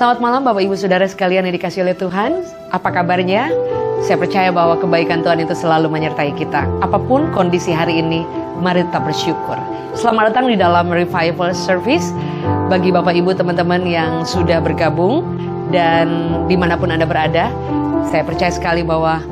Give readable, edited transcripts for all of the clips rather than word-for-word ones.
Selamat malam Bapak Ibu Saudara sekalian yang dikasihi oleh Tuhan. Apa kabarnya? Saya percaya bahwa kebaikan Tuhan itu selalu menyertai kita. Apapun kondisi hari ini, mari tetap bersyukur. Selamat datang di dalam Revival Service. Bagi Bapak Ibu teman-teman yang sudah bergabung dan dimanapun Anda berada, saya percaya sekali bahwa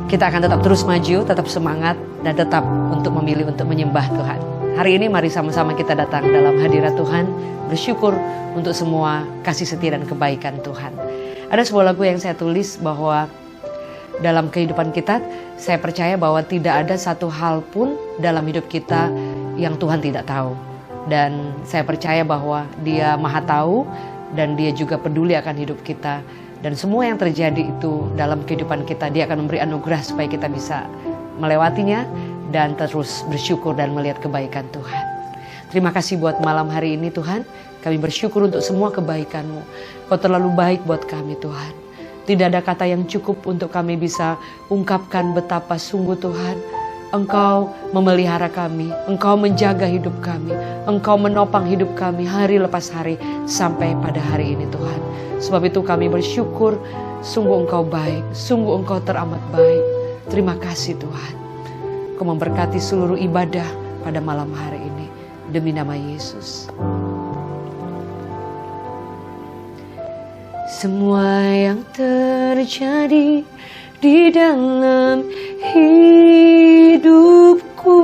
kita akan tetap terus maju, tetap semangat, dan tetap untuk memilih untuk menyembah Tuhan. Hari ini mari sama-sama kita datang dalam hadirat Tuhan, bersyukur untuk semua kasih setia dan kebaikan Tuhan. Ada sebuah lagu yang saya tulis bahwa dalam kehidupan kita, saya percaya bahwa tidak ada satu hal pun dalam hidup kita yang Tuhan tidak tahu. Dan saya percaya bahwa Dia Maha Tahu dan Dia juga peduli akan hidup kita. Dan semua yang terjadi itu dalam kehidupan kita, Dia akan memberi anugerah supaya kita bisa melewatinya dan terus bersyukur dan melihat kebaikan Tuhan. Terima kasih buat malam hari ini Tuhan. Kami bersyukur untuk semua kebaikan-Mu. Kau terlalu baik buat kami Tuhan. Tidak ada kata yang cukup untuk kami bisa ungkapkan betapa sungguh Tuhan Engkau memelihara kami, Engkau menjaga hidup kami, Engkau menopang hidup kami hari lepas hari sampai pada hari ini Tuhan. Sebab itu kami bersyukur, sungguh Engkau baik, sungguh Engkau teramat baik. Terima kasih Tuhan. Kau memberkati seluruh ibadah pada malam hari ini. Demi nama Yesus. Semua yang terjadi di dalam hidupku,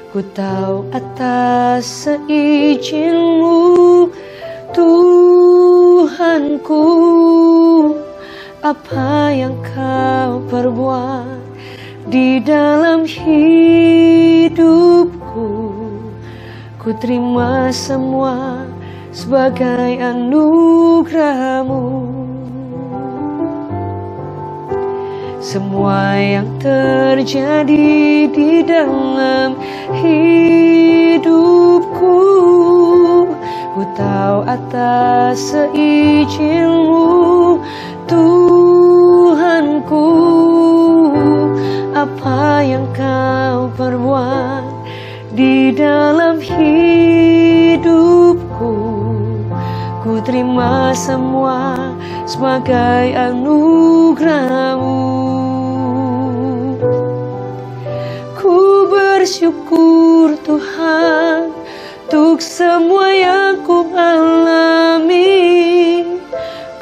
ku tahu atas seizin-Mu Tuhanku. Apa yang Kau perbuat di dalam hidupku, ku terima semua sebagai anugerah-Mu. Semua yang terjadi di dalam hidupku, ku tahu atas seizin-Mu Tuhanku. Apa yang Kau perbuat di dalam hidupku, ku terima semua sebagai anugerah-Mu. Ku bersyukur Tuhan untuk semua yang ku alami.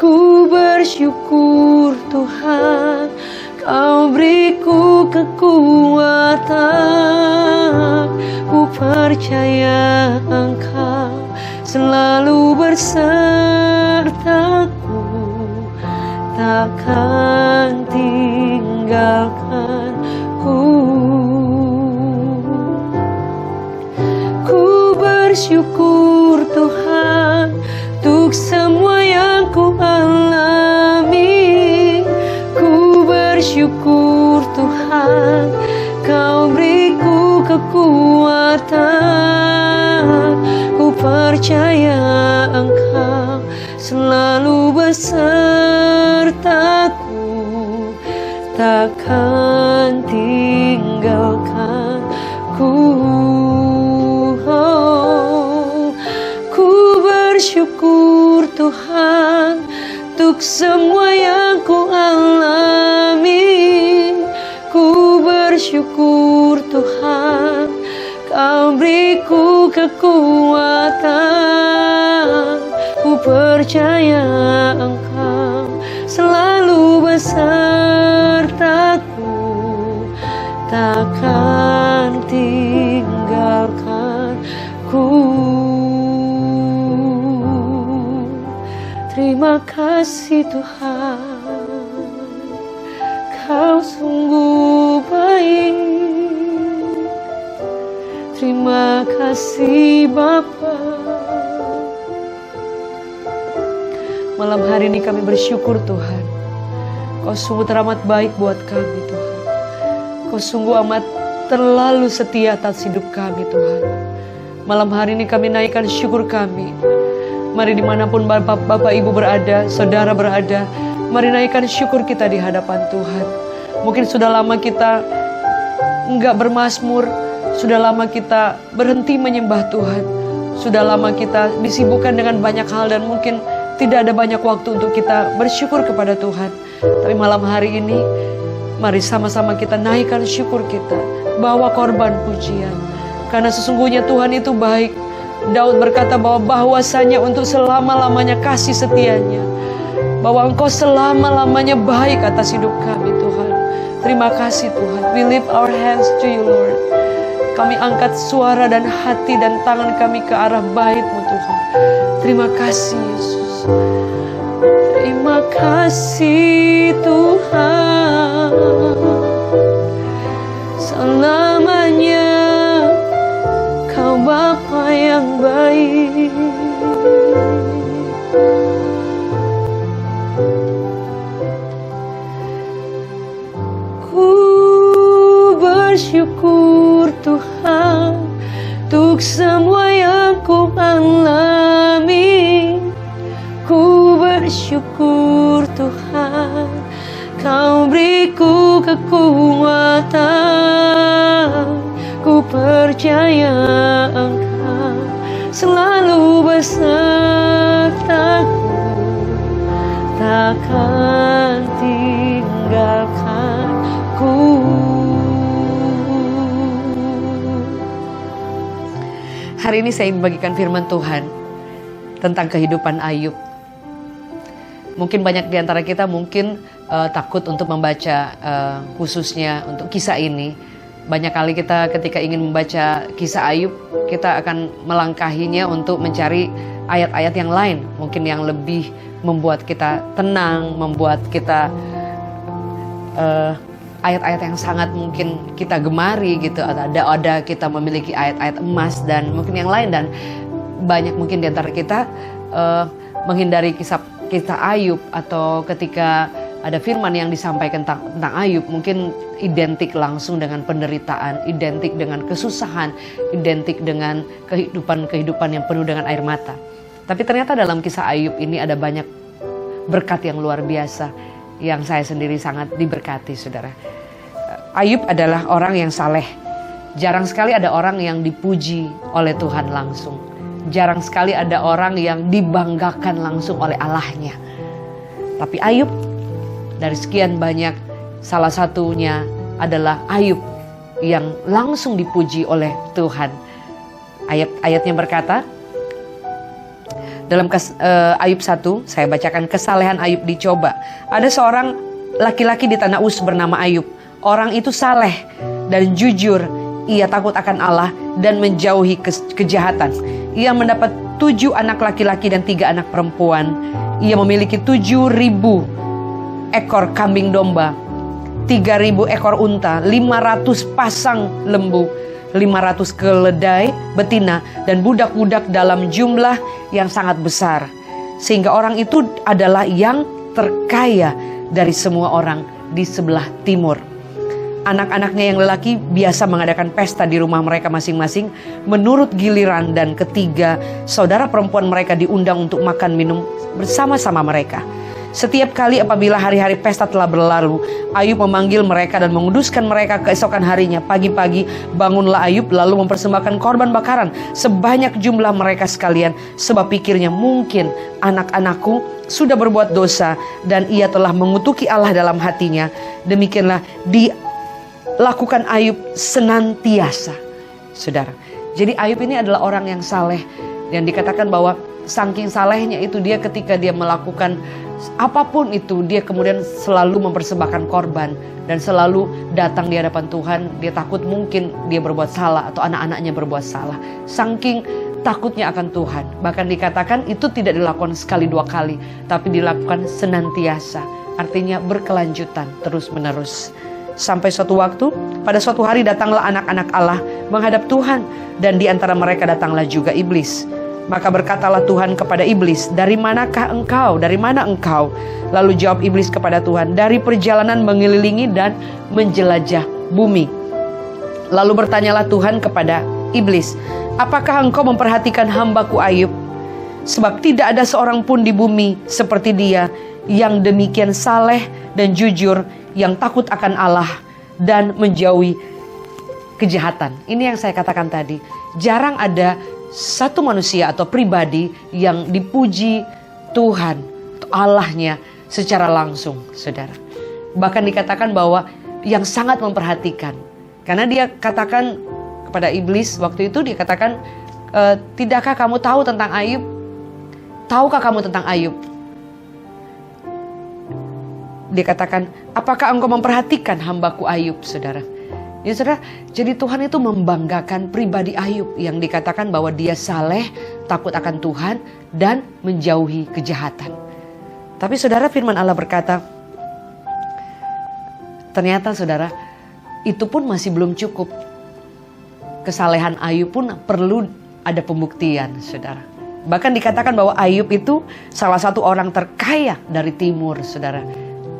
Ku bersyukur Tuhan Kau beriku kekuatan. Ku percaya Engkau selalu bersertaku, takkan tinggalkanku. Ku bersyukur Tuhan untuk semua yang ku alami. Ku bersyukur Tuhan Kau beriku kekuatan. Ku percaya Engkau selalu besertaku, takkan tinggalkanku. Ku bersyukur Tuhan untuk semua yang ku alami. Ku bersyukur Tuhan Kau beriku kekuatan. Ku percaya Engkau selalu besertaku, takkan tinggalkanku. Terima kasih Tuhan, Kau sungguh baik. Terima kasih Bapa. Malam hari ini kami bersyukur Tuhan, Kau sungguh teramat baik buat kami Tuhan. Kau sungguh amat terlalu setia atas hidup kami Tuhan. Malam hari ini kami naikkan syukur kami. Mari dimanapun Bapak Ibu berada, Saudara berada, mari naikkan syukur kita di hadapan Tuhan. Mungkin sudah lama kita enggak bermazmur, sudah lama kita berhenti menyembah Tuhan. Sudah lama kita disibukkan dengan banyak hal dan mungkin tidak ada banyak waktu untuk kita bersyukur kepada Tuhan. Tapi malam hari ini, mari sama-sama kita naikkan syukur kita. Bawa korban pujian. Karena sesungguhnya Tuhan itu baik. Daud berkata bahwasanya untuk selama-lamanya kasih setianya. Bahwa Engkau selama-lamanya baik atas hidup kami Tuhan. Terima kasih Tuhan. We lift our hands to you Lord. Kami angkat suara dan hati dan tangan kami ke arah bait-Mu Tuhan. Terima kasih Yesus. Terima kasih Tuhan. Selamanya Kau Bapa yang baik. Bersyukur Tuhan untuk semua yang ku alami. Ku bersyukur Tuhan Kau beriku kekuatan. Ku percaya Engkau selalu besertaku, takkan tinggalkanku. Hari ini saya ingin bagikan firman Tuhan tentang kehidupan Ayub. Mungkin banyak di antara kita takut untuk membaca khususnya untuk kisah ini. Banyak kali kita ketika ingin membaca kisah Ayub, kita akan melangkahinya untuk mencari ayat-ayat yang lain. Mungkin yang lebih membuat kita tenang, membuat kita ayat-ayat yang sangat mungkin kita gemari gitu. Ada kita memiliki ayat-ayat emas dan mungkin yang lain. Dan banyak mungkin di antara kita menghindari kisah Ayub. Atau ketika ada firman yang disampaikan tentang Ayub, mungkin identik langsung dengan penderitaan, identik dengan kesusahan, identik dengan kehidupan yang penuh dengan air mata. Tapi ternyata dalam kisah Ayub ini ada banyak berkat yang luar biasa, yang saya sendiri sangat diberkati, saudara. Ayub adalah orang yang saleh. Jarang sekali ada orang yang dipuji oleh Tuhan langsung. Jarang sekali ada orang yang dibanggakan langsung oleh Allahnya. Tapi Ayub, dari sekian banyak, salah satunya adalah Ayub yang langsung dipuji oleh Tuhan. Ayatnya berkata, dalam Ayub 1, saya bacakan, kesalehan Ayub dicoba. Ada seorang laki-laki di tanah Uz bernama Ayub. Orang itu saleh dan jujur. Ia takut akan Allah dan menjauhi kejahatan. Ia mendapat 7 anak laki-laki dan 3 anak perempuan. Ia memiliki 7.000 ekor kambing domba, 3.000 ekor unta, 500 pasang lembu, 500 keledai betina, dan budak-budak dalam jumlah yang sangat besar. Sehingga orang itu adalah yang terkaya dari semua orang di sebelah timur. Anak-anaknya yang lelaki biasa mengadakan pesta di rumah mereka masing-masing menurut giliran, dan ketiga saudara perempuan mereka diundang untuk makan minum bersama-sama mereka. Setiap kali apabila hari-hari pesta telah berlalu, Ayub memanggil mereka dan menguduskan mereka keesokan harinya. Pagi-pagi bangunlah Ayub lalu mempersembahkan korban bakaran sebanyak jumlah mereka sekalian, sebab pikirnya mungkin anak-anakku sudah berbuat dosa dan ia telah mengutuki Allah dalam hatinya. Demikianlah dilakukan Ayub senantiasa, saudara. Jadi Ayub ini adalah orang yang saleh, dan dikatakan bahwa saking salehnya itu dia ketika dia melakukan apapun itu, dia kemudian selalu mempersembahkan korban dan selalu datang di hadapan Tuhan. Dia takut mungkin dia berbuat salah atau anak-anaknya berbuat salah. Saking takutnya akan Tuhan. Bahkan dikatakan itu tidak dilakukan sekali 2 kali, tapi dilakukan senantiasa. Artinya berkelanjutan, terus-menerus. Sampai suatu waktu, pada suatu hari datanglah anak-anak Allah menghadap Tuhan, dan di antara mereka datanglah juga iblis. Maka berkatalah Tuhan kepada iblis, "Dari manakah engkau? Dari mana engkau?" Lalu jawab iblis kepada Tuhan, "Dari perjalanan mengelilingi dan menjelajah bumi." Lalu bertanyalah Tuhan kepada iblis, "Apakah engkau memperhatikan hambaku Ayub? Sebab tidak ada seorang pun di bumi seperti dia, yang demikian saleh dan jujur, yang takut akan Allah dan menjauhi kejahatan." Ini yang saya katakan tadi. Jarang ada satu manusia atau pribadi yang dipuji Tuhan atau Allahnya secara langsung, saudara. Bahkan dikatakan bahwa yang sangat memperhatikan. Karena dia katakan kepada iblis waktu itu, dia katakan, tidakkah kamu tahu tentang Ayub? Tahukah kamu tentang Ayub? Dia katakan, apakah engkau memperhatikan hambaku Ayub, saudara? Ya saudara, jadi Tuhan itu membanggakan pribadi Ayub yang dikatakan bahwa dia saleh, takut akan Tuhan, dan menjauhi kejahatan. Tapi saudara, firman Allah berkata, ternyata saudara, itu pun masih belum cukup. Kesalehan Ayub pun perlu ada pembuktian, saudara. Bahkan dikatakan bahwa Ayub itu salah satu orang terkaya dari timur, saudara.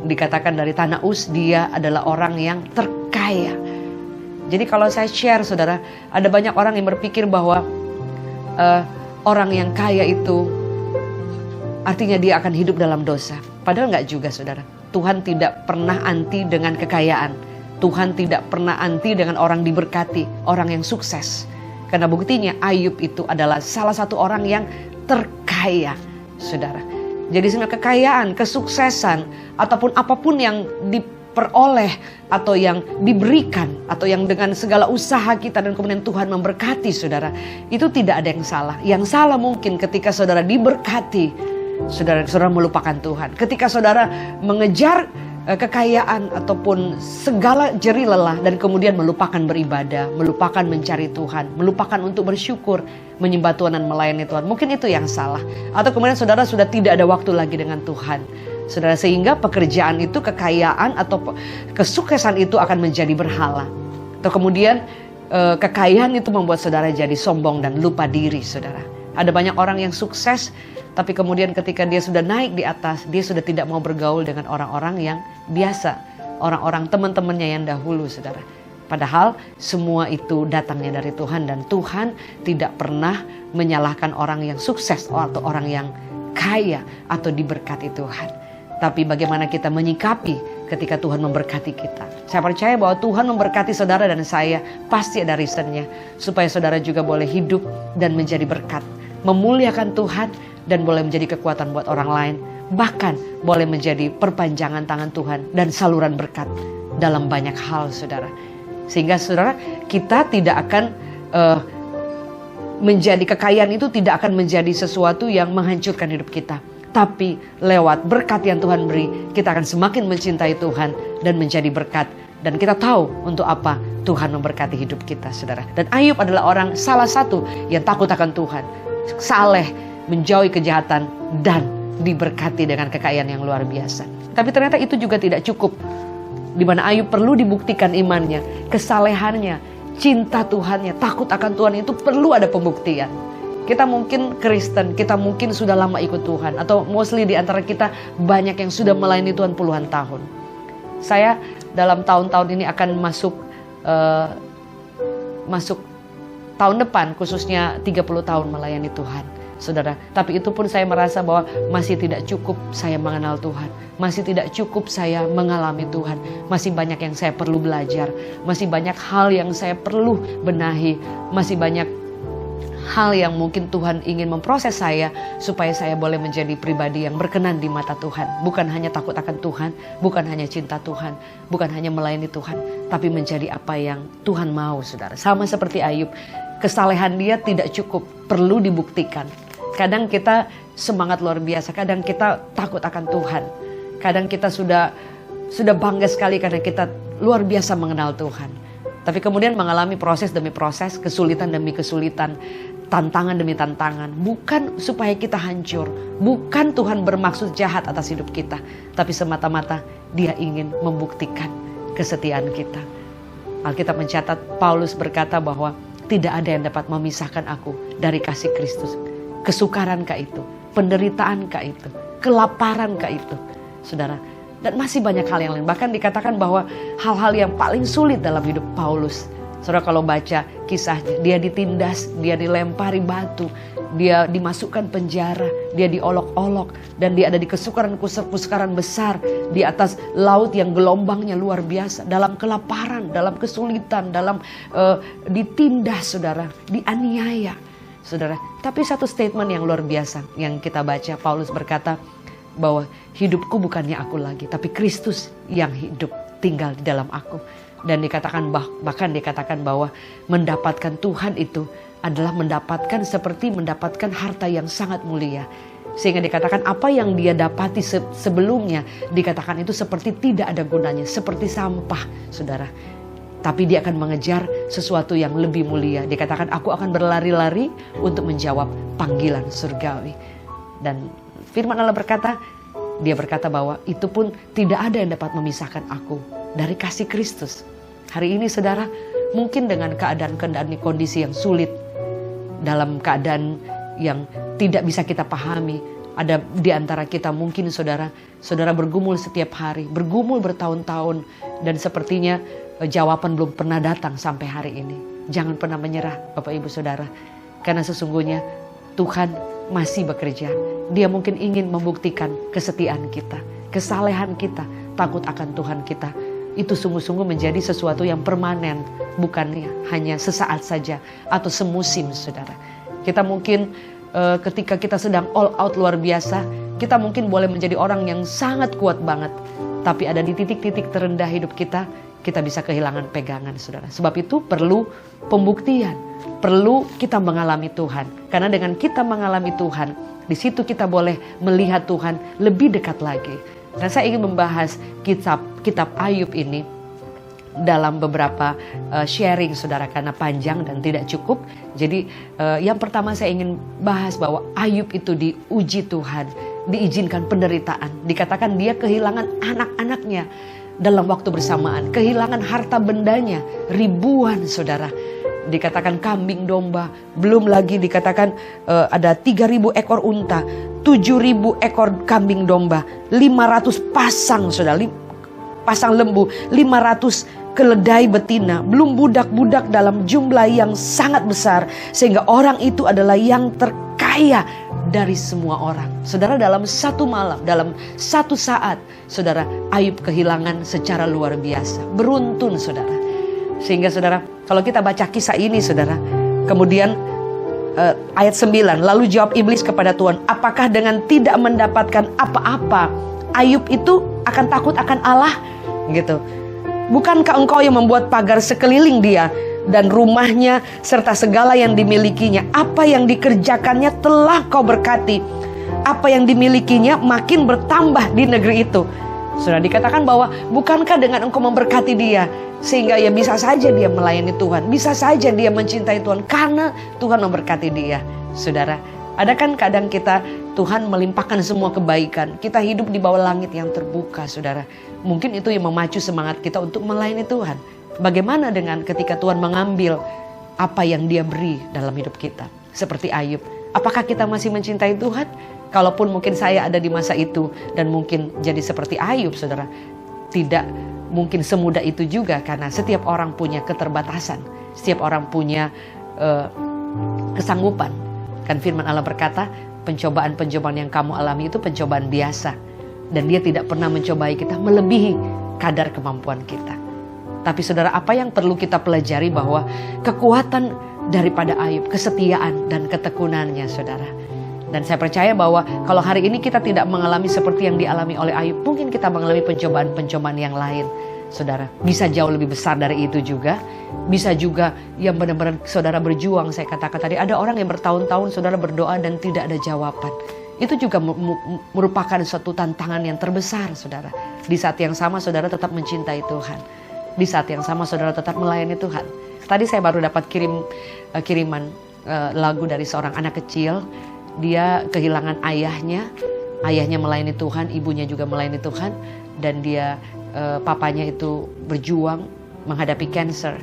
Dikatakan dari tanah Uz, dia adalah orang yang terkaya. Jadi kalau saya share, saudara, ada banyak orang yang berpikir bahwa orang yang kaya itu artinya dia akan hidup dalam dosa. Padahal enggak juga, saudara. Tuhan tidak pernah anti dengan kekayaan. Tuhan tidak pernah anti dengan orang diberkati, orang yang sukses. Karena buktinya Ayub itu adalah salah satu orang yang terkaya, saudara. Jadi sebenarnya kekayaan, kesuksesan, ataupun apapun yang diperoleh atau yang diberikan, atau yang dengan segala usaha kita dan kemudian Tuhan memberkati, saudara, itu tidak ada yang salah. Yang salah mungkin ketika saudara diberkati, saudara melupakan Tuhan. Ketika saudara mengejar kekayaan ataupun segala jerih lelah dan kemudian melupakan beribadah, melupakan mencari Tuhan, melupakan untuk bersyukur, menyembah Tuhan dan melayani Tuhan. Mungkin itu yang salah. Atau kemudian saudara sudah tidak ada waktu lagi dengan Tuhan, saudara, sehingga pekerjaan itu, kekayaan atau kesuksesan itu akan menjadi berhala. Atau kemudian kekayaan itu membuat saudara jadi sombong dan lupa diri, saudara. Ada banyak orang yang sukses, tapi kemudian ketika dia sudah naik di atas, dia sudah tidak mau bergaul dengan orang-orang yang biasa, orang-orang teman-temannya yang dahulu, saudara. Padahal semua itu datangnya dari Tuhan, dan Tuhan tidak pernah menyalahkan orang yang sukses atau orang yang kaya atau diberkati Tuhan. Tapi bagaimana kita menyikapi ketika Tuhan memberkati kita. Saya percaya bahwa Tuhan memberkati saudara dan saya, pasti ada reasonnya, supaya saudara juga boleh hidup dan menjadi berkat, memuliakan Tuhan, dan boleh menjadi kekuatan buat orang lain. Bahkan boleh menjadi perpanjangan tangan Tuhan dan saluran berkat dalam banyak hal, saudara. Sehingga saudara, kita tidak akan menjadi kekayaan itu tidak akan menjadi sesuatu yang menghancurkan hidup kita. Tapi lewat berkat yang Tuhan beri, kita akan semakin mencintai Tuhan dan menjadi berkat. Dan kita tahu untuk apa Tuhan memberkati hidup kita, saudara. Dan Ayub adalah orang salah satu yang takut akan Tuhan, saleh, menjauhi kejahatan, dan diberkati dengan kekayaan yang luar biasa. Tapi ternyata itu juga tidak cukup. Di mana Ayub perlu dibuktikan imannya, kesalehannya, cinta Tuhannya, takut akan Tuhan, itu perlu ada pembuktian. Kita mungkin Kristen, kita mungkin sudah lama ikut Tuhan, atau mostly di antara kita banyak yang sudah melayani Tuhan puluhan tahun. Saya dalam tahun-tahun ini akan masuk tahun depan, khususnya 30 tahun melayani Tuhan, saudara. Tapi itu pun saya merasa bahwa masih tidak cukup saya mengenal Tuhan, masih tidak cukup saya mengalami Tuhan, masih banyak yang saya perlu belajar, masih banyak hal yang saya perlu benahi, masih banyak hal yang mungkin Tuhan ingin memproses saya supaya saya boleh menjadi pribadi yang berkenan di mata Tuhan. Bukan hanya takut akan Tuhan, bukan hanya cinta Tuhan, bukan hanya melayani Tuhan, tapi menjadi apa yang Tuhan mau, saudara. Sama seperti Ayub, kesalehan dia tidak cukup, perlu dibuktikan. Kadang kita semangat luar biasa, kadang kita takut akan Tuhan, kadang kita sudah bangga sekali karena kita luar biasa mengenal Tuhan. Tapi kemudian mengalami proses demi proses, kesulitan demi kesulitan, tantangan demi tantangan. Bukan supaya kita hancur, bukan Tuhan bermaksud jahat atas hidup kita, tapi semata-mata Dia ingin membuktikan kesetiaan kita. Alkitab mencatat, Paulus berkata bahwa tidak ada yang dapat memisahkan aku dari kasih Kristus. Kesukarankah itu? Penderitaankah itu? Kelaparankah itu? Saudara, dan masih banyak hal yang lain. Bahkan dikatakan bahwa hal-hal yang paling sulit dalam hidup Paulus, saudara kalau baca kisahnya, dia ditindas, dia dilempari batu, dia dimasukkan penjara, dia diolok-olok, dan dia ada di kesukaran besar di atas laut yang gelombangnya luar biasa, dalam kelaparan, dalam kesulitan, dalam ditindas, saudara, dianiaya. saudara. Tapi satu statement yang luar biasa yang kita baca, Paulus berkata bahwa hidupku bukannya aku lagi, tapi Kristus yang hidup tinggal di dalam aku. Dan dikatakan bahkan dikatakan bahwa mendapatkan Tuhan itu adalah mendapatkan seperti mendapatkan harta yang sangat mulia. Sehingga dikatakan apa yang dia dapati sebelumnya, dikatakan itu seperti tidak ada gunanya, seperti sampah, saudara. Tapi dia akan mengejar sesuatu yang lebih mulia. Dikatakan aku akan berlari-lari untuk menjawab panggilan surgawi. Dan firman Allah berkata, dia berkata bahwa itu pun tidak ada yang dapat memisahkan aku dari kasih Kristus. Hari ini saudara, mungkin dengan keadaan kondisi yang sulit, dalam keadaan yang tidak bisa kita pahami, ada di antara kita mungkin saudara bergumul setiap hari, bergumul bertahun-tahun, dan sepertinya jawaban belum pernah datang sampai hari ini. Jangan pernah menyerah Bapak Ibu Saudara, karena sesungguhnya Tuhan masih bekerja. Dia mungkin ingin membuktikan kesetiaan kita, kesalehan kita, takut akan Tuhan kita. Itu sungguh-sungguh menjadi sesuatu yang permanen, bukannya hanya sesaat saja atau semusim saudara. Kita mungkin ketika kita sedang all out luar biasa, kita mungkin boleh menjadi orang yang sangat kuat banget. Tapi ada di titik-titik terendah hidup kita bisa kehilangan pegangan saudara. Sebab itu perlu pembuktian, perlu kita mengalami Tuhan. Karena dengan kita mengalami Tuhan, di situ kita boleh melihat Tuhan lebih dekat lagi. Dan saya ingin membahas kitab Ayub ini dalam beberapa sharing saudara, karena panjang dan tidak cukup. Jadi yang pertama saya ingin bahas bahwa Ayub itu diuji Tuhan, diizinkan penderitaan. Dikatakan dia kehilangan anak-anaknya dalam waktu bersamaan, kehilangan harta bendanya ribuan saudara. Dikatakan kambing domba, belum lagi dikatakan ada 3.000 ekor unta, 7.000 ekor kambing domba, 500 pasang saudara, pasang lembu, 500 keledai betina, belum budak-budak dalam jumlah yang sangat besar, sehingga orang itu adalah yang terkaya dari semua orang. Saudara, dalam satu malam, dalam satu saat, saudara, Ayub kehilangan secara luar biasa, beruntun saudara. Sehingga saudara, kalau kita baca kisah ini saudara, kemudian ayat 9, lalu jawab iblis kepada Tuhan, apakah dengan tidak mendapatkan apa-apa Ayub itu akan takut akan Allah? Gitu. Bukankah engkau yang membuat pagar sekeliling dia dan rumahnya serta segala yang dimilikinya? Apa yang dikerjakannya telah kau berkati. Apa yang dimilikinya makin bertambah di negeri itu. Sudah dikatakan bahwa bukankah dengan engkau memberkati dia, sehingga ya bisa saja dia melayani Tuhan, bisa saja dia mencintai Tuhan karena Tuhan memberkati dia. Saudara, ada kan kadang kita Tuhan melimpahkan semua kebaikan, kita hidup di bawah langit yang terbuka saudara. Mungkin itu yang memacu semangat kita untuk melayani Tuhan. Bagaimana dengan ketika Tuhan mengambil apa yang dia beri dalam hidup kita, seperti Ayub? Apakah kita masih mencintai Tuhan? Kalaupun mungkin saya ada di masa itu dan mungkin jadi seperti Ayub saudara, tidak mungkin semudah itu juga, karena setiap orang punya keterbatasan, setiap orang punya kesanggupan. Kan firman Allah berkata, pencobaan-pencobaan yang kamu alami itu pencobaan biasa, dan dia tidak pernah mencobai kita melebihi kadar kemampuan kita. Tapi saudara, apa yang perlu kita pelajari bahwa kekuatan daripada Ayub, kesetiaan dan ketekunannya saudara. Dan saya percaya bahwa kalau hari ini kita tidak mengalami seperti yang dialami oleh Ayub, mungkin kita mengalami pencobaan-pencobaan yang lain. Saudara, bisa jauh lebih besar dari itu juga. Bisa juga yang benar-benar saudara berjuang. Saya katakan tadi, ada orang yang bertahun-tahun saudara berdoa dan tidak ada jawaban. Itu juga merupakan suatu tantangan yang terbesar saudara. Di saat yang sama saudara tetap mencintai Tuhan. Di saat yang sama saudara tetap melayani Tuhan. Tadi saya baru dapat kiriman lagu dari seorang anak kecil. Dia kehilangan ayahnya melayani Tuhan, ibunya juga melayani Tuhan, dan dia papanya itu berjuang menghadapi cancer,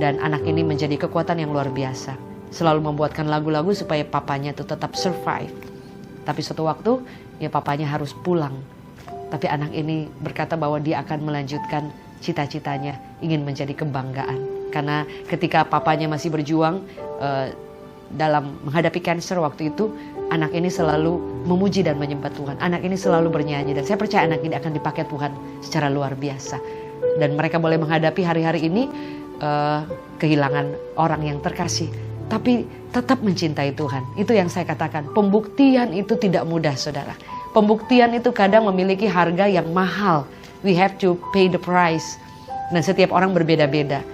dan anak ini menjadi kekuatan yang luar biasa, selalu membuatkan lagu-lagu supaya papanya itu tetap survive. Tapi suatu waktu ya papanya harus pulang, tapi anak ini berkata bahwa dia akan melanjutkan cita-citanya, ingin menjadi kebanggaan, karena ketika papanya masih berjuang dalam menghadapi cancer waktu itu, anak ini selalu memuji dan menyembah Tuhan. Anak ini selalu bernyanyi, dan saya percaya anak ini akan dipakai Tuhan secara luar biasa. Dan mereka boleh menghadapi hari-hari ini kehilangan orang yang terkasih, tapi tetap mencintai Tuhan. Itu yang saya katakan, pembuktian itu tidak mudah, saudara. Pembuktian itu kadang memiliki harga yang mahal. We have to pay the price. Dan setiap orang berbeda-beda.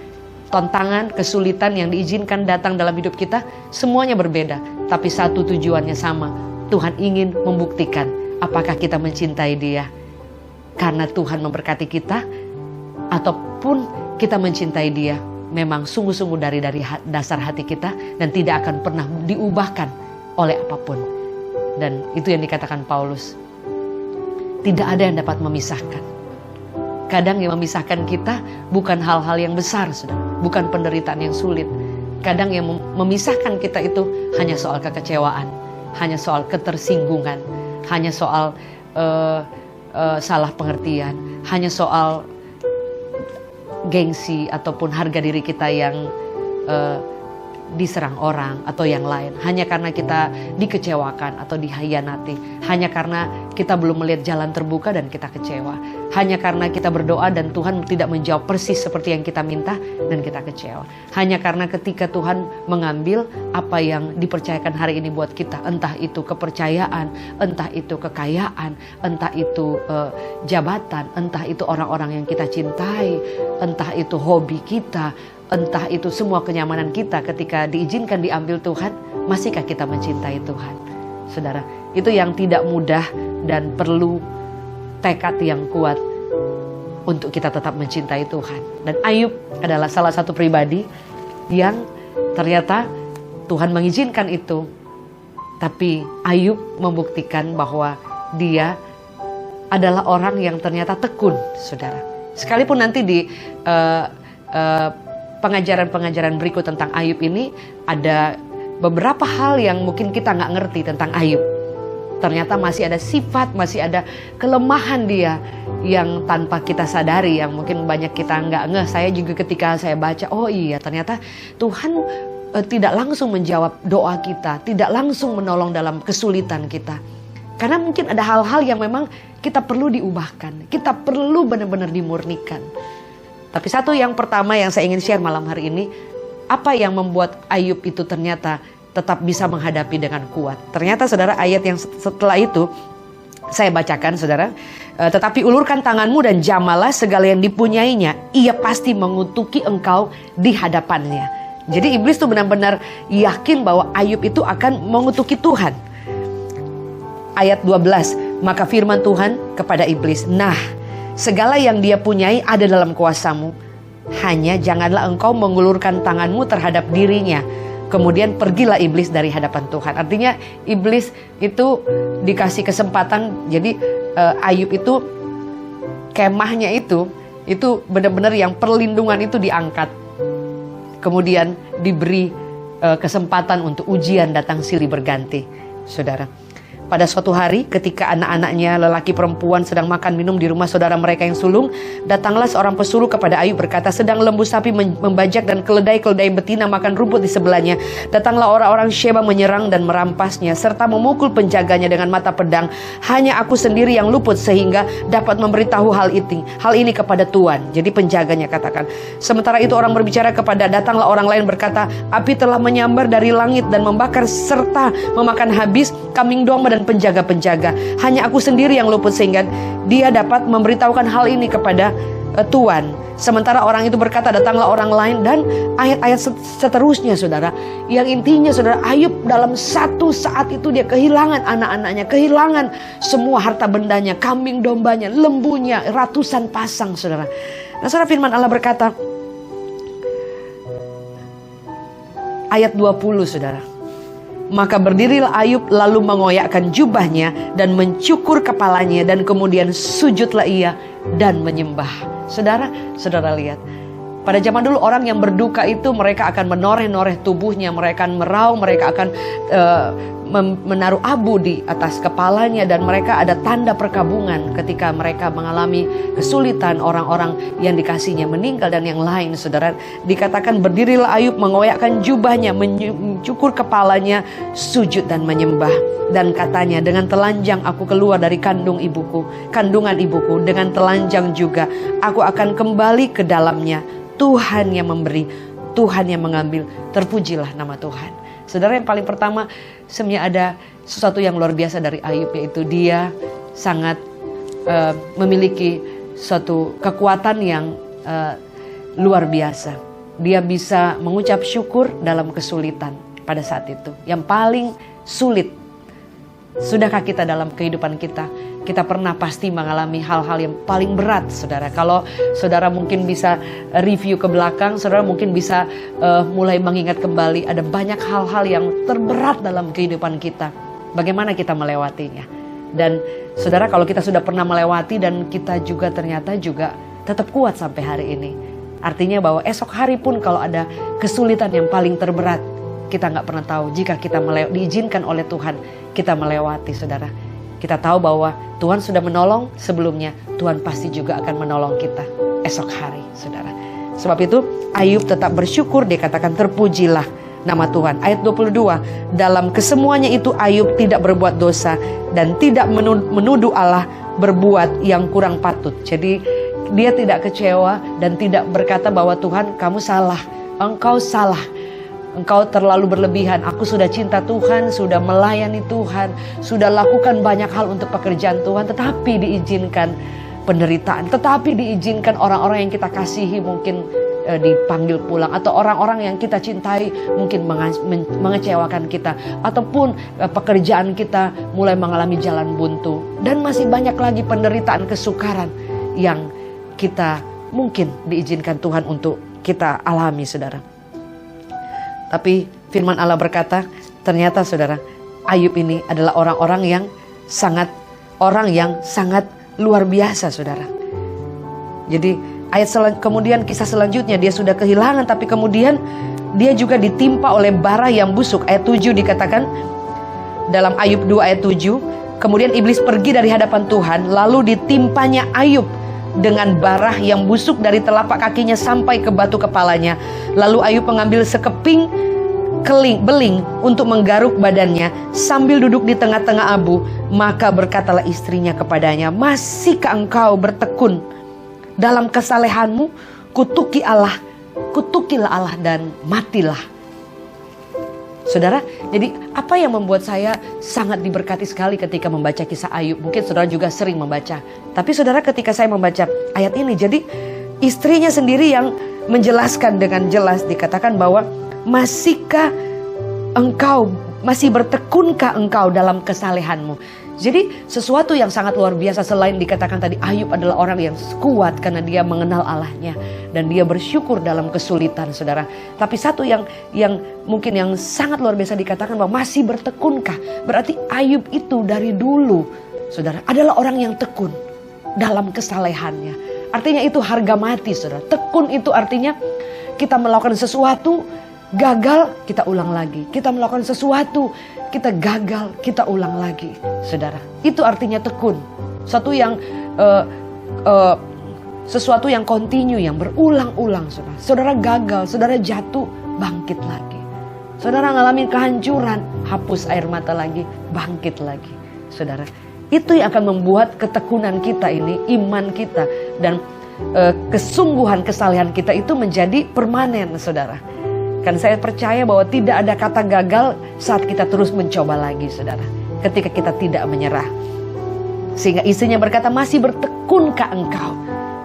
Tantangan, kesulitan yang diizinkan datang dalam hidup kita, semuanya berbeda. Tapi satu tujuannya sama. Tuhan ingin membuktikan apakah kita mencintai Dia. Karena Tuhan memberkati kita, ataupun kita mencintai Dia memang sungguh-sungguh dari dasar hati kita dan tidak akan pernah diubahkan oleh apapun. Dan itu yang dikatakan Paulus. Tidak ada yang dapat memisahkan. Kadang yang memisahkan kita bukan hal-hal yang besar, saudara. Bukan penderitaan yang sulit. Kadang yang memisahkan kita itu hanya soal kekecewaan, hanya soal ketersinggungan, hanya soal salah pengertian, hanya soal gengsi ataupun harga diri kita yang diserang orang atau yang lain. Hanya karena kita dikecewakan atau dihianati. Hanya karena kita belum melihat jalan terbuka dan kita kecewa. Hanya karena kita berdoa dan Tuhan tidak menjawab persis seperti yang kita minta dan kita kecewa. Hanya karena ketika Tuhan mengambil apa yang dipercayakan hari ini buat kita. Entah itu kepercayaan, entah itu kekayaan, entah itu jabatan, entah itu orang-orang yang kita cintai, entah itu hobi kita, entah itu semua kenyamanan kita ketika diizinkan diambil Tuhan, masihkah kita mencintai Tuhan? Saudara, itu yang tidak mudah dan perlu tekad yang kuat untuk kita tetap mencintai Tuhan. Dan Ayub adalah salah satu pribadi yang ternyata Tuhan mengizinkan itu. Tapi Ayub membuktikan bahwa dia adalah orang yang ternyata tekun, saudara. Sekalipun nanti di pengajaran-pengajaran berikut tentang Ayub ini ada beberapa hal yang mungkin kita nggak ngerti tentang Ayub. Ternyata masih ada sifat, masih ada kelemahan dia yang tanpa kita sadari, yang mungkin banyak kita nggak ngeh. Saya juga ketika saya baca, oh iya ternyata Tuhan tidak langsung menjawab doa kita, tidak langsung menolong dalam kesulitan kita. Karena mungkin ada hal-hal yang memang kita perlu diubahkan, kita perlu benar-benar dimurnikan. Tapi satu yang pertama yang saya ingin share malam hari ini, apa yang membuat Ayub itu ternyata tetap bisa menghadapi dengan kuat. Ternyata saudara, ayat yang setelah itu saya bacakan saudara. Tetapi ulurkan tanganmu dan jamalah segala yang dipunyainya, ia pasti mengutuki engkau di hadapannya. Jadi iblis tuh benar-benar yakin bahwa Ayub itu akan mengutuki Tuhan. Ayat 12, maka firman Tuhan kepada iblis, nah segala yang dia punyai ada dalam kuasamu, hanya janganlah engkau mengulurkan tanganmu terhadap dirinya. Kemudian pergilah iblis dari hadapan Tuhan. Artinya iblis itu dikasih kesempatan. Jadi Ayub itu kemahnya itu benar-benar yang perlindungan itu diangkat. Kemudian diberi kesempatan untuk ujian datang silih berganti, saudara. Pada suatu hari ketika anak-anaknya lelaki perempuan sedang makan minum di rumah saudara mereka yang sulung, datanglah seorang pesuruh kepada Ayub berkata, sedang lembu sapi membajak dan keledai-keledai betina makan rumput di sebelahnya. Datanglah orang-orang Sheba menyerang dan merampasnya serta memukul penjaganya dengan mata pedang. Hanya aku sendiri yang luput sehingga dapat memberitahu hal ini kepada Tuan. Jadi penjaganya katakan. Sementara itu orang berbicara datanglah orang lain berkata, api telah menyambar dari langit dan membakar serta memakan habis kambing domba dan penjaga-penjaga. Hanya aku sendiri yang luput sehingga dia dapat memberitahukan hal ini kepada Tuan. Sementara orang itu berkata, datanglah orang lain, dan ayat-ayat seterusnya saudara. Yang intinya saudara, Ayub dalam satu saat itu dia kehilangan anak-anaknya, kehilangan semua harta bendanya, kambing dombanya, lembunya, ratusan pasang saudara. Nah saudara, firman Allah berkata, ayat 20 saudara. Maka berdirilah Ayub lalu mengoyakkan jubahnya dan mencukur kepalanya, dan kemudian sujudlah ia dan menyembah. Saudara lihat. Pada zaman dulu orang yang berduka itu mereka akan menoreh-noreh tubuhnya, mereka akan meraung, mereka akan menaruh abu di atas kepalanya, dan mereka ada tanda perkabungan ketika mereka mengalami kesulitan, orang-orang yang dikasihnya meninggal dan yang lain. Saudara, dikatakan berdirilah Ayub mengoyakkan jubahnya, mencukur kepalanya, sujud dan menyembah. Dan katanya, dengan telanjang aku keluar dari kandungan ibuku, dengan telanjang juga aku akan kembali ke dalamnya. Tuhan yang memberi, Tuhan yang mengambil. Terpujilah nama Tuhan. Saudara, yang paling pertama sebenarnya ada sesuatu yang luar biasa dari Ayub, yaitu dia sangat memiliki suatu kekuatan yang luar biasa. Dia bisa mengucap syukur dalam kesulitan pada saat itu. Yang paling sulit. Sudahkah kita dalam kehidupan kita? Kita pernah pasti mengalami hal-hal yang paling berat, saudara. Kalau saudara mungkin bisa review ke belakang, saudara mungkin bisa mulai mengingat kembali ada banyak hal-hal yang terberat dalam kehidupan kita. Bagaimana kita melewatinya? Dan saudara, kalau kita sudah pernah melewati dan kita juga ternyata juga tetap kuat sampai hari ini. Artinya bahwa esok hari pun kalau ada kesulitan yang paling terberat, kita nggak pernah tahu jika kita diizinkan oleh Tuhan kita melewati, saudara. Kita tahu bahwa Tuhan sudah menolong sebelumnya, Tuhan pasti juga akan menolong kita esok hari, saudara. Sebab itu Ayub tetap bersyukur, dia katakan terpujilah nama Tuhan. Ayat 22, dalam kesemuanya itu Ayub tidak berbuat dosa dan tidak menuduh Allah berbuat yang kurang patut. Jadi dia tidak kecewa dan tidak berkata bahwa Tuhan kamu salah, engkau salah. Engkau terlalu berlebihan. Aku sudah cinta Tuhan, sudah melayani Tuhan, sudah lakukan banyak hal untuk pekerjaan Tuhan, tetapi diizinkan penderitaan, tetapi diizinkan orang-orang yang kita kasihi mungkin dipanggil pulang, atau orang-orang yang kita cintai mungkin mengecewakan kita, ataupun pekerjaan kita mulai mengalami jalan buntu, dan masih banyak lagi penderitaan, kesukaran yang kita mungkin diizinkan Tuhan untuk kita alami, saudara. Tapi firman Allah berkata, ternyata saudara, Ayub ini adalah orang yang sangat luar biasa, saudara. Jadi kemudian kisah selanjutnya dia sudah kehilangan, tapi kemudian dia juga ditimpa oleh bara yang busuk. Ayat 7 dikatakan dalam Ayub 2 ayat 7, kemudian iblis pergi dari hadapan Tuhan, lalu ditimpanya Ayub dengan bara yang busuk dari telapak kakinya sampai ke batu kepalanya. Lalu Ayub mengambil sekeping beling untuk menggaruk badannya sambil duduk di tengah-tengah abu. Maka berkatalah istrinya kepadanya, masihkah engkau bertekun dalam kesalehanmu? Kutukilah Allah dan matilah. Saudara, jadi apa yang membuat saya sangat diberkati sekali ketika membaca kisah Ayub? Mungkin saudara juga sering membaca. Tapi saudara, ketika saya membaca ayat ini, jadi istrinya sendiri yang menjelaskan dengan jelas, dikatakan bahwa masih bertekunkah engkau dalam kesalehanmu? Jadi sesuatu yang sangat luar biasa, selain dikatakan tadi Ayub adalah orang yang kuat karena dia mengenal Allahnya dan dia bersyukur dalam kesulitan, saudara. Tapi satu yang mungkin yang sangat luar biasa dikatakan bahwa masih bertekunkah. Berarti Ayub itu dari dulu, saudara, adalah orang yang tekun dalam kesalehannya. Artinya itu harga mati, saudara. Tekun itu artinya kita melakukan sesuatu, gagal, kita ulang lagi. Kita melakukan sesuatu, kita gagal, kita ulang lagi, saudara. Itu artinya tekun. Sesuatu yang kontinu, yang berulang-ulang, saudara. Saudara gagal, saudara jatuh, bangkit lagi. Saudara ngalamin kehancuran, hapus air mata lagi, bangkit lagi, saudara. Itu yang akan membuat ketekunan kita ini, iman kita, dan kesungguhan kesalehan kita itu menjadi permanen, saudara. Kan saya percaya bahwa tidak ada kata gagal saat kita terus mencoba lagi, saudara. Ketika kita tidak menyerah. Sehingga istrinya berkata, masih bertekunkah engkau,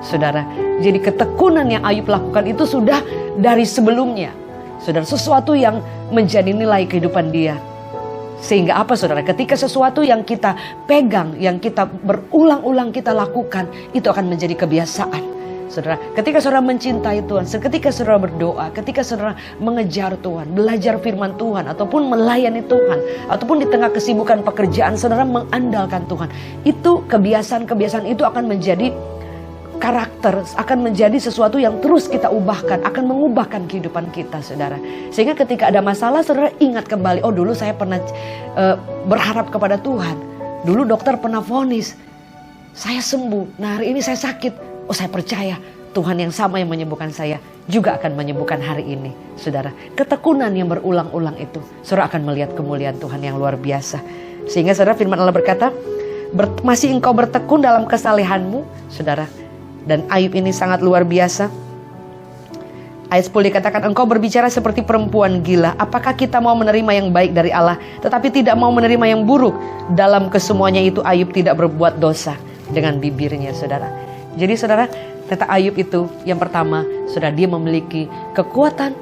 saudara. Jadi ketekunan yang Ayub lakukan itu sudah dari sebelumnya, saudara. Sesuatu yang menjadi nilai kehidupan dia. Sehingga apa, saudara? Ketika sesuatu yang kita pegang, yang kita berulang-ulang kita lakukan, itu akan menjadi kebiasaan. Saudara, ketika saudara mencintai Tuhan, ketika saudara berdoa, ketika saudara mengejar Tuhan, belajar firman Tuhan, ataupun melayani Tuhan, ataupun di tengah kesibukan pekerjaan saudara mengandalkan Tuhan, itu kebiasaan-kebiasaan itu akan menjadi karakter, akan menjadi sesuatu yang terus kita ubahkan, akan mengubahkan kehidupan kita, saudara. Sehingga ketika ada masalah, saudara ingat kembali, oh dulu saya pernah berharap kepada Tuhan, dulu dokter pernah vonis saya sembuh, nah hari ini saya sakit. Oh, saya percaya Tuhan yang sama yang menyembuhkan saya juga akan menyembuhkan hari ini, saudara. Ketekunan yang berulang-ulang itu, saudara akan melihat kemuliaan Tuhan yang luar biasa. Sehingga saudara, firman Allah berkata, masih engkau bertekun dalam kesalehanmu, saudara. Dan Ayub ini sangat luar biasa. Ayat 10 dikatakan, engkau berbicara seperti perempuan gila. Apakah kita mau menerima yang baik dari Allah, tetapi tidak mau menerima yang buruk? Dalam kesemuanya itu Ayub tidak berbuat dosa dengan bibirnya, saudara. Jadi saudara, tentang Ayub itu yang pertama, saudara, dia memiliki kekuatan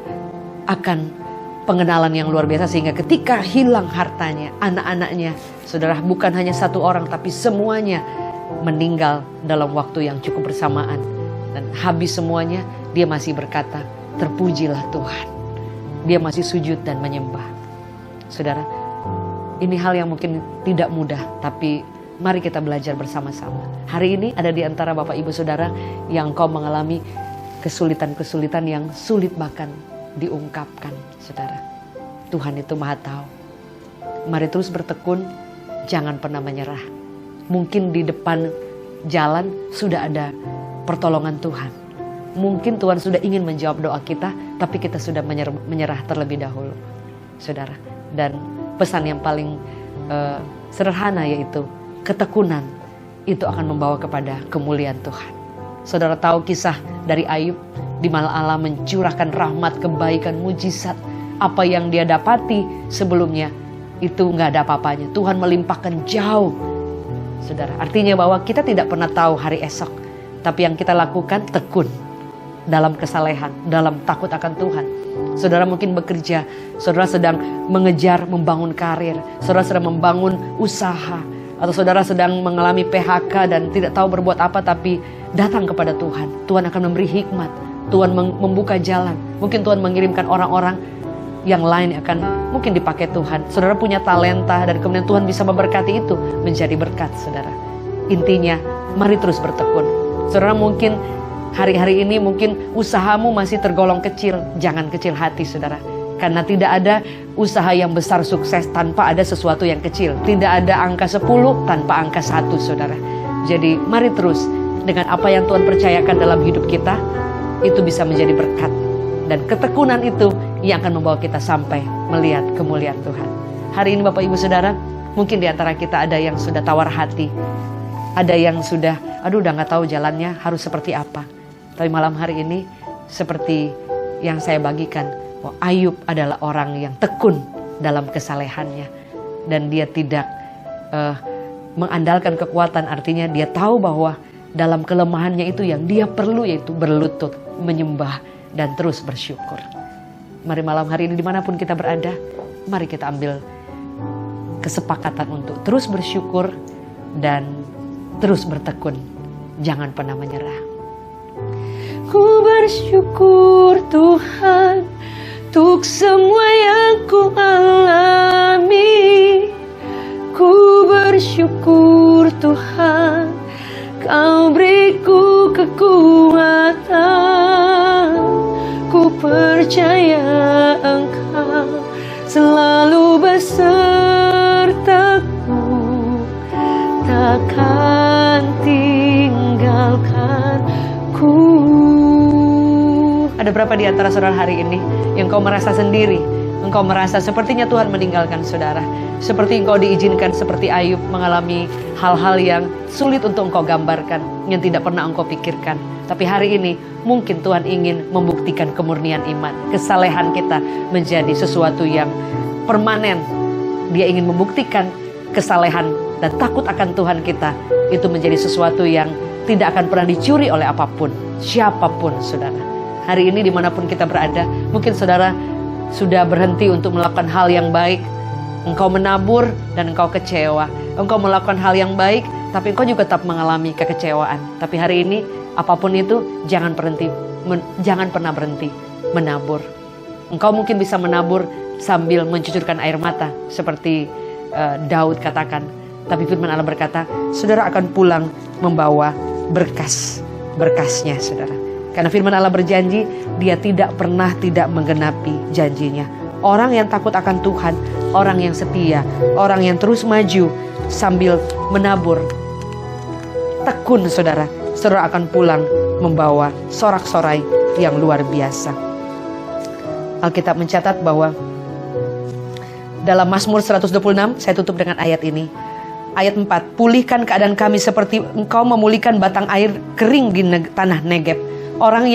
akan pengenalan yang luar biasa. Sehingga ketika hilang hartanya, anak-anaknya, saudara, bukan hanya satu orang, tapi semuanya meninggal dalam waktu yang cukup bersamaan. Dan habis semuanya, dia masih berkata, terpujilah Tuhan. Dia masih sujud dan menyembah. Saudara, ini hal yang mungkin tidak mudah, tapi mari kita belajar bersama-sama. Hari ini ada di antara Bapak Ibu Saudara yang kau mengalami kesulitan-kesulitan yang sulit bahkan diungkapkan, saudara. Tuhan itu Maha tahu. Mari terus bertekun, jangan pernah menyerah. Mungkin di depan jalan sudah ada pertolongan Tuhan. Mungkin Tuhan sudah ingin menjawab doa kita, tapi kita sudah menyerah terlebih dahulu, saudara. Dan pesan yang paling sederhana yaitu ketekunan itu akan membawa kepada kemuliaan Tuhan. Saudara tahu kisah dari Ayub, di mana Allah mencurahkan rahmat, kebaikan, mujizat. Apa yang dia dapati sebelumnya itu nggak ada apa-apanya. Tuhan melimpahkan jauh, saudara. Artinya bahwa kita tidak pernah tahu hari esok, tapi yang kita lakukan tekun dalam kesalehan, dalam takut akan Tuhan. Saudara mungkin bekerja, saudara sedang mengejar membangun karir, saudara sedang membangun usaha, atau saudara sedang mengalami PHK dan tidak tahu berbuat apa, tapi datang kepada Tuhan. Tuhan akan memberi hikmat, Tuhan membuka jalan. Mungkin Tuhan mengirimkan orang-orang yang lain yang akan mungkin dipakai Tuhan. Saudara punya talenta dan kemudian Tuhan bisa memberkati itu menjadi berkat, saudara. Intinya, mari terus bertekun. Saudara mungkin hari-hari ini mungkin usahamu masih tergolong kecil. Jangan kecil hati, saudara. Karena tidak ada usaha yang besar sukses tanpa ada sesuatu yang kecil. Tidak ada angka 10 tanpa angka 1, saudara. Jadi mari terus dengan apa yang Tuhan percayakan dalam hidup kita, itu bisa menjadi berkat. Dan ketekunan itu yang akan membawa kita sampai melihat kemuliaan Tuhan. Hari ini Bapak Ibu Saudara, mungkin di antara kita ada yang sudah tawar hati. Ada yang sudah, udah gak tahu jalannya harus seperti apa. Tapi malam hari ini, seperti yang saya bagikan, bahwa Ayub adalah orang yang tekun dalam kesalehannya. Dan dia tidak mengandalkan kekuatan, artinya dia tahu bahwa dalam kelemahannya itu yang dia perlu yaitu berlutut, menyembah, dan terus bersyukur. Mari malam hari ini dimanapun kita berada, mari kita ambil kesepakatan untuk terus bersyukur dan terus bertekun. Jangan pernah menyerah. Ku bersyukur Tuhan untuk semua yang ku alami. Ku bersyukur Tuhan, Kau beriku kekuatan. Ku percaya Engkau selalu besertaku, takkan tinggalkanku. Ada berapa di antara saudara hari ini yang kau merasa sendiri? Engkau merasa sepertinya Tuhan meninggalkan saudara. Seperti engkau diizinkan seperti Ayub mengalami hal-hal yang sulit untuk engkau gambarkan, yang tidak pernah engkau pikirkan. Tapi hari ini mungkin Tuhan ingin membuktikan kemurnian iman, kesalehan kita menjadi sesuatu yang permanen. Dia ingin membuktikan kesalehan dan takut akan Tuhan kita itu menjadi sesuatu yang tidak akan pernah dicuri oleh apapun, siapapun, saudara. Hari ini dimanapun kita berada, mungkin saudara sudah berhenti untuk melakukan hal yang baik. Engkau menabur dan engkau kecewa. Engkau melakukan hal yang baik, tapi engkau juga tetap mengalami kekecewaan. Tapi hari ini, apapun itu, jangan pernah berhenti menabur. Engkau mungkin bisa menabur sambil mencucurkan air mata, seperti Daud katakan. Tapi firman Allah berkata, saudara akan pulang membawa berkasnya, saudara. Karena firman Allah berjanji, dia tidak pernah tidak menggenapi janjinya. Orang yang takut akan Tuhan, orang yang setia, orang yang terus maju sambil menabur, tekun, saudara. Saudara akan pulang membawa sorak-sorai yang luar biasa. Alkitab mencatat bahwa dalam Mazmur 126, saya tutup dengan ayat ini. Ayat 4, pulihkan keadaan kami seperti Engkau memulihkan batang air kering di tanah Negeb. Orang-orang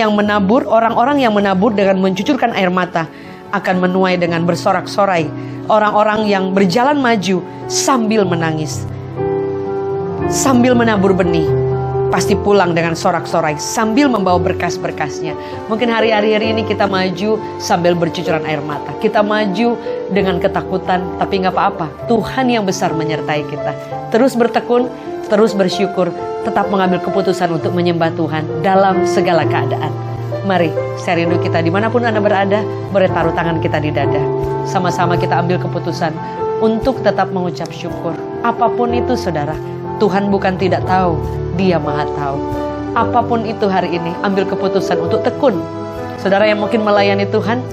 yang menabur dengan mencucurkan air mata akan menuai dengan bersorak-sorai. Orang-orang yang berjalan maju sambil menangis, sambil menabur benih, pasti pulang dengan sorak-sorai sambil membawa berkas-berkasnya. Mungkin hari-hari ini kita maju sambil bercucuran air mata. Kita maju dengan ketakutan, tapi nggak apa-apa. Tuhan yang besar menyertai kita. Terus bertekun, terus bersyukur, tetap mengambil keputusan untuk menyembah Tuhan dalam segala keadaan. Mari, saya rindu kita dimanapun Anda berada, boleh taruh tangan kita di dada. Sama-sama kita ambil keputusan untuk tetap mengucap syukur. Apapun itu saudara, Tuhan bukan tidak tahu, Dia Maha tahu. Apapun itu hari ini, ambil keputusan untuk tekun. Saudara yang mungkin melayani Tuhan,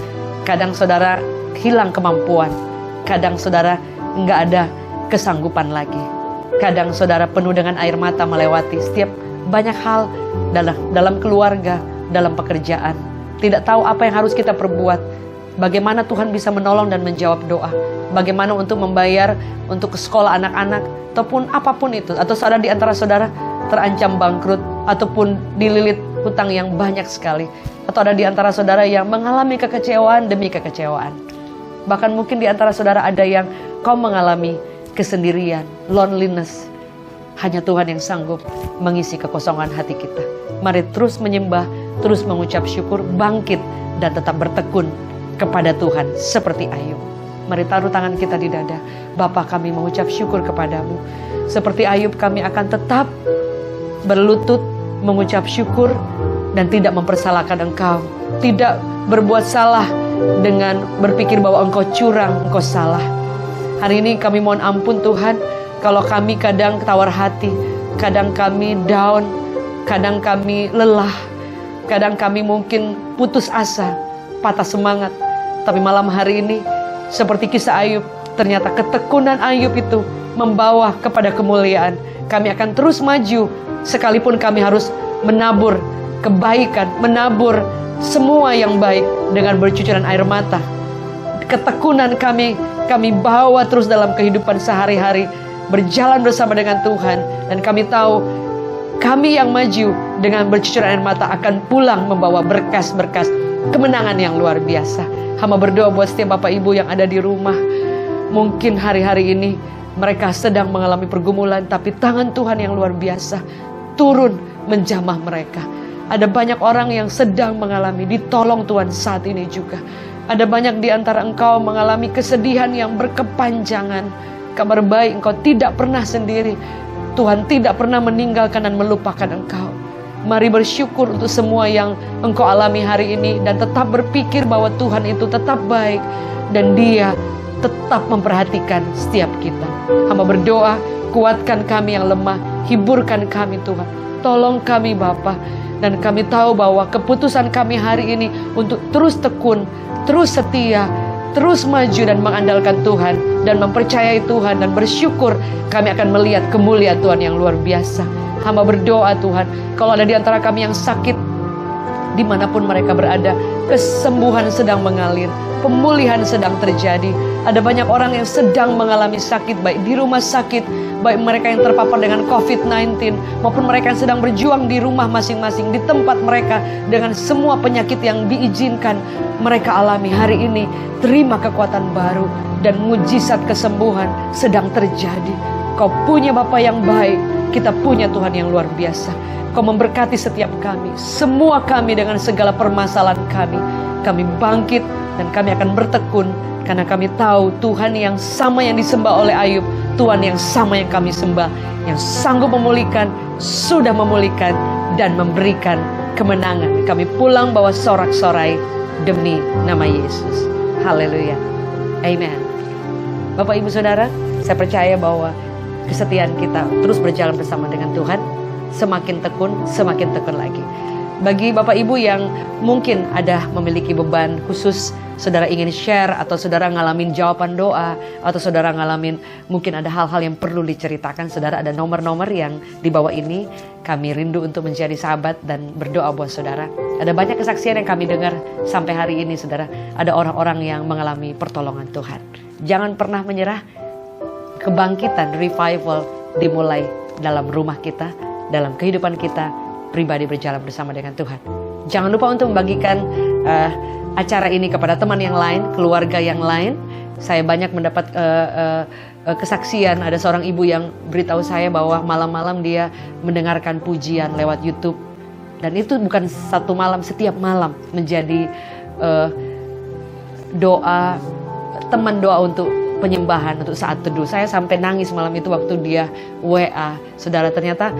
kadang saudara hilang kemampuan. Kadang saudara nggak ada kesanggupan lagi. Kadang saudara penuh dengan air mata melewati setiap banyak hal dalam keluarga, dalam pekerjaan. Tidak tahu apa yang harus kita perbuat. Bagaimana Tuhan bisa menolong dan menjawab doa. Bagaimana untuk membayar untuk ke sekolah anak-anak, ataupun apapun itu. Atau saudara di antara saudara terancam bangkrut, ataupun dililit hutang yang banyak sekali. Atau ada di antara saudara yang mengalami kekecewaan demi kekecewaan. Bahkan mungkin di antara saudara ada yang kau mengalami kesendirian, loneliness. Hanya Tuhan yang sanggup mengisi kekosongan hati kita. Mari terus menyembah, terus mengucap syukur, bangkit dan tetap bertekun kepada Tuhan seperti Ayub. Mari taruh tangan kita di dada. Bapa, kami mengucap syukur kepadamu. Seperti Ayub, kami akan tetap berlutut mengucap syukur dan tidak mempersalahkan Engkau. Tidak berbuat salah dengan berpikir bahwa Engkau curang, Engkau salah. Hari ini kami mohon ampun Tuhan, kalau kami kadang tawar hati, kadang kami down, kadang kami lelah, kadang kami mungkin putus asa, patah semangat. Tapi malam hari ini, seperti kisah Ayub, ternyata ketekunan Ayub itu membawa kepada kemuliaan. Kami akan terus maju, sekalipun kami harus menabur kebaikan, menabur semua yang baik dengan bercucuran air mata. Ketekunan kami bawa terus dalam kehidupan sehari-hari, berjalan bersama dengan Tuhan. Dan kami tahu, kami yang maju dengan bercucuran air mata akan pulang membawa berkas-berkas kemenangan yang luar biasa. Hamba berdoa buat setiap Bapak Ibu yang ada di rumah. Mungkin hari-hari ini mereka sedang mengalami pergumulan, tapi tangan Tuhan yang luar biasa turun menjamah mereka. Ada banyak orang yang sedang mengalami, ditolong Tuhan saat ini juga. Ada banyak di antara engkau mengalami kesedihan yang berkepanjangan. Kabar baik, engkau tidak pernah sendiri. Tuhan tidak pernah meninggalkan dan melupakan engkau. Mari bersyukur untuk semua yang engkau alami hari ini, dan tetap berpikir bahwa Tuhan itu tetap baik dan Dia tetap memperhatikan setiap kita. Hamba berdoa, kuatkan kami yang lemah, hiburkan kami Tuhan. Tolong kami Bapa, dan kami tahu bahwa keputusan kami hari ini untuk terus tekun, terus setia, terus maju dan mengandalkan Tuhan dan mempercayai Tuhan dan bersyukur, kami akan melihat kemuliaan Tuhan yang luar biasa. Hamba berdoa Tuhan, kalau ada di antara kami yang sakit, dimanapun mereka berada, kesembuhan sedang mengalir, pemulihan sedang terjadi. Ada banyak orang yang sedang mengalami sakit, baik di rumah sakit, baik mereka yang terpapar dengan COVID-19, maupun mereka yang sedang berjuang di rumah masing-masing, di tempat mereka, dengan semua penyakit yang diizinkan mereka alami hari ini. Terima kekuatan baru dan mujizat kesembuhan sedang terjadi. Kau punya Bapa yang baik, kita punya Tuhan yang luar biasa. Kau memberkati setiap kami, semua kami dengan segala permasalahan kami. Kami bangkit dan kami akan bertekun, karena kami tahu Tuhan yang sama yang disembah oleh Ayub, Tuhan yang sama yang kami sembah, yang sanggup memulihkan, sudah memulihkan dan memberikan kemenangan. Kami pulang bawa sorak-sorai demi nama Yesus. Haleluya. Amen. Bapak Ibu Saudara, saya percaya bahwa kesetiaan kita terus berjalan bersama dengan Tuhan, semakin tekun lagi. Bagi Bapak Ibu yang mungkin ada memiliki beban khusus, saudara ingin share, atau saudara ngalamin jawaban doa, atau saudara ngalamin mungkin ada hal-hal yang perlu diceritakan, saudara ada nomor-nomor yang di bawah ini. Kami rindu untuk menjadi sahabat dan berdoa buat saudara. Ada banyak kesaksian yang kami dengar sampai hari ini, saudara. Ada orang-orang yang mengalami pertolongan Tuhan. Jangan pernah menyerah. Kebangkitan, revival dimulai dalam rumah kita, dalam kehidupan kita pribadi berjalan bersama dengan Tuhan. Jangan lupa untuk membagikan acara ini kepada teman yang lain, keluarga yang lain. Saya banyak mendapat kesaksian, ada seorang ibu yang beritahu saya bahwa malam-malam dia mendengarkan pujian lewat YouTube. Dan itu bukan satu malam, setiap malam menjadi doa, teman doa untuk penyembahan, untuk saat teduh. Saya sampai nangis malam itu waktu dia WA. Saudara, ternyata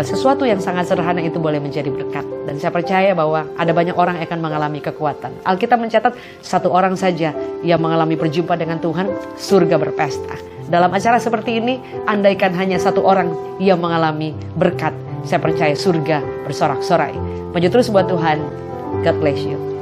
sesuatu yang sangat sederhana itu boleh menjadi berkat. Dan saya percaya bahwa ada banyak orang yang akan mengalami kekuatan. Alkitab mencatat satu orang saja yang mengalami perjumpaan dengan Tuhan, surga berpesta. Dalam acara seperti ini, andaikan hanya satu orang yang mengalami berkat, saya percaya surga bersorak-sorai. Maju terus buat Tuhan. God bless you.